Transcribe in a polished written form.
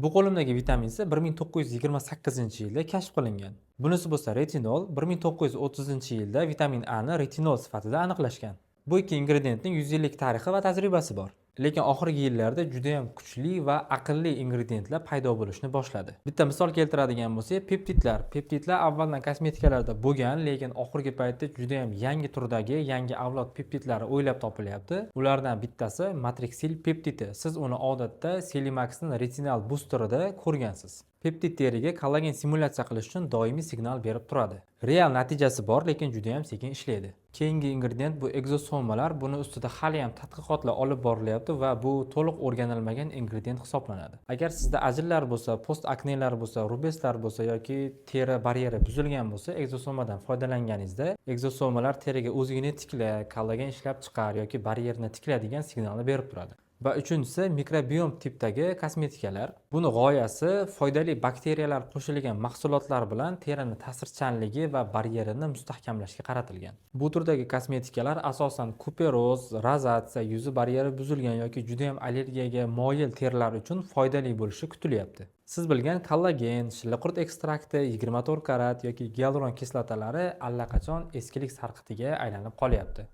Bu qo'limdagi vitamin esa 1928-yilda kashf qilingan. Bunisi bo'lsa retinol, 1930-yilda vitamin A ni retinol sifatida aniqlashgan. Bu ikki ingrediyentning 100 yillik tarixi va tajribasi bor. Lekin oxirgi yillarda juda ham kuchli va aqlli ingrediyentlar paydo bo'lishni boshladi. Bitta misol keltiradigan bo'lsak, peptidlar. Peptidlar avvaldan kosmetikalarda bo'lgan, lekin oxirgi paytda juda ham yangi turdagi, yangi avlod peptidlari o'ylab topilyapti. Ulardan bittasi Matrixil peptidi. Siz uni odatda Selimax'ning retinal boosterida ko'rgansiz. Peptid teriga kollagen simulyatsiya qilish uchun doimiy signal berib turadi. Real natijasi bor, lekin juda ham sekin ishlaydi. Keyingi ingredient bu egzosomalar. Buni ustida hali ham tadqiqotlar olib borilyapti va bu to'liq o'rganilmagan ingredient hisoblanadi. Agar sizda ajinlar bo'lsa, post aknelar bo'lsa, rubeslar bo'lsa yoki teri baryeri buzilgan bo'lsa, egzosomadan foydalanganingizda egzosomalar teriga o'zigini tikla, kollagen ishlab chiqar yoki baryerni tikla degan signalni berib turadi. Va uchinchisi mikrobiom tipdagi kosmetikalar. Buni g'oyasi foydali bakteriyalar qo'shilgan mahsulotlar bilan terining ta'sirchanligi va baryerini mustahkamlashga qaratilgan. Bu turdagi kosmetikalar asosan kuperoz, rozatsiya, yuzi baryeri buzilgan yoki juda ham allergiyaga moyil terilar uchun foydali bo'lishi kutilyapti. Siz bilgan kollagen, shilliqurt ekstrakti, 24 karat yoki gialuron kislotalari allaqachon eskilik sarqitiga aylanib qolyapti.